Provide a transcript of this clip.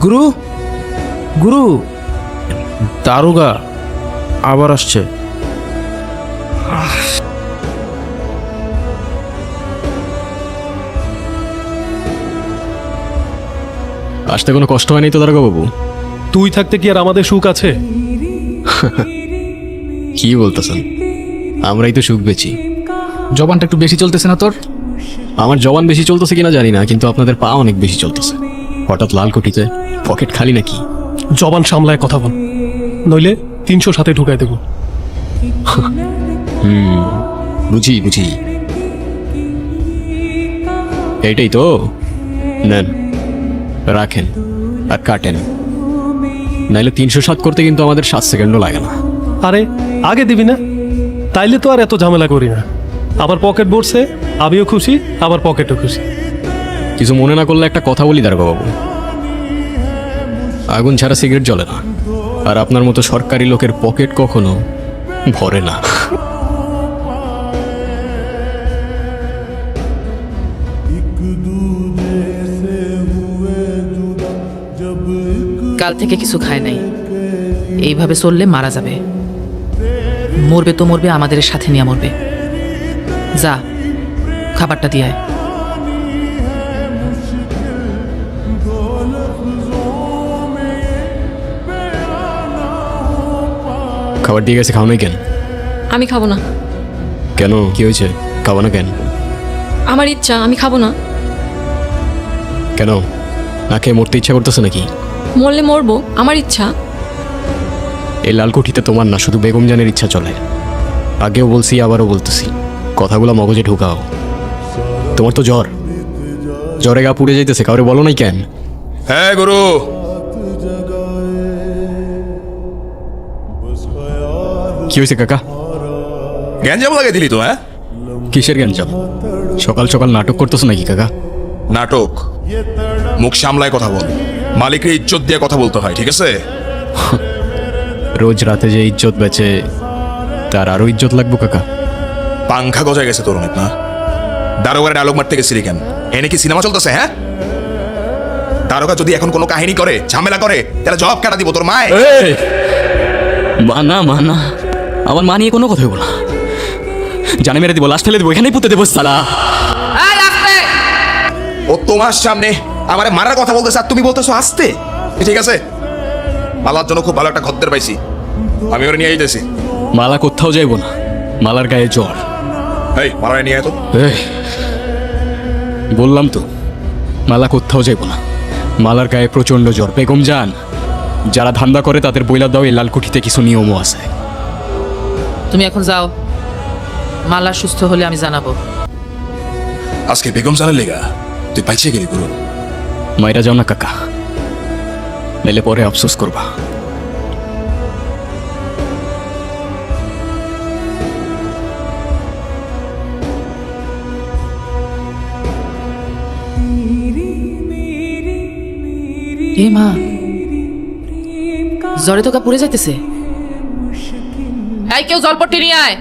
গুরু গুরু দারোগা আবার আসছে। আসতে কোনো কষ্ট হয়নি তো দারোগা বাবু? তুই থাকতে কি আর আমাদের সুখ আছে? কি বলতেছেন? আমরাই তো সুখ বেছি। জবানটা একটু বেশি চলতেছে না তোর? আমার জবান বেশি চলতেছে কিনা জানি না, কিন্তু আপনাদের পা অনেক বেশি চলতেছে। হঠাৎ লাল কোটিতে পকেট খালি নাকি? জবান সামলায় কথা বল, নইলে 300 সাথে ঢুকাই দেবো। বুঝি বুঝি, এইটাই তো। নেন, রাখেন আর কাটেন, নাইলে 307 করতে কিন্তু আমাদের 7 সেকেন্ডও লাগে না। আরে আগে দিবি না? তাইলে তো আর এত ঝামেলা করি না। আবার পকেট ভরছে, আমিও খুশি, আবার পকেটও খুশি। কিছু মনে না করলে একটা কথা বলি দারোগা বাবু, আগুন ছাড়া সিগারেট জ্বলে না, আর আপনার মতো সরকারি লোকের পকেট কখনো ভরে না। কাল থেকে কিছু খায় নাই, এইভাবে চললে মারা যাবে। মরবে তো মরবে, আমাদের সাথে নিয়ে মরবে। যা, খাবারটা দিয়ে আয়। খাবার দিয়ে গেছে, খাও নাই কেন? আমি খাবো না। কেন, কি হয়েছে? খাবো না কেন? আমার ইচ্ছা, আমি খাবো না। কেন, না খেয়ে মরতে ইচ্ছা করতেছে নাকি? মরলে মরবো, আমার ইচ্ছা। এই লালকুঠিতে তোমার না, শুধু বেগম জানের ইচ্ছা চলে। আগেও বলছি, আবারও বলতেছি, কথাগুলো মগজে ঢুকাও। তোমার তো জ্বর, জ্বরে গা পুড়ে যাইতেছে, কাউরে বলো নাই কেন? হ্যাঁ গুরু, কি হয়েছে কাকা? গ্যাঞ্জাম লাগিয়ে দিলি তো? হ্যাঁ, কিসের গ্যাঞ্জাম? সকাল সকাল নাটক করতেছো নাকি কাকা? নাটক? মুখ সামলায় কথা বল, মালিকের ইজ্জত দিয়ে কথা বলতে হয়, ঠিক আছে? রোজ রাতে যে ইজ্জত বেচে, তার আরো ইজ্জত লাগবো কাকা? পাংখা গজায় গেছে তোর অনেক না? দারোগার ডায়লগ মারতে গেছিলি কেন? এনে কি সিনেমা চলতেছে? হ্যাঁ, দারোগা যদি এখন কোনো কাহিনী করে, ঝামেলা করে, তাহলে জবাব কাটা দিব তোর মায়। মানা মানা, আমার মা নিয়ে কোনো কথা বলো না, জানে মেরে দিব, লাশ ফেলে দেবো, এখানেই পুঁতে দেবো সালা। ও তোমার সামনে আমারে মারার কথা বলতেছে, আর তুমি বলতেছো আসতে? ঠিক আছে, মালার জন্য খুব ভালো একটা খদ্দের পাইছি, আমি ওরে নিয়ে যেতেছি। মালা কোথাও যাইবো না, মালার গায়ে জ্বর। এই মালারে নিয়ে আয় তো। এই, বললাম তো, মালা কোথাও যাইবো না, মালার গায়ে প্রচন্ড জ্বর। বেগম জান, যারা ধান্দা করে তাদের বইলা দাও, এই লালকুঠিতে কিছু নিয়মও আছে। তুমি এখন যাও, মালা সুস্থ হলে আমি জানাবো। আজকে বেগম জানের লেগা তুই পাইছে গেলি গুরু। মাইরা যাও না কাকা, নাইলে পরে আফসোস করবা। এ মা, জ্বরে তো গা পুড়ে যাইতেছে। এই কেউ জলপট্টি নিয়ে আয়।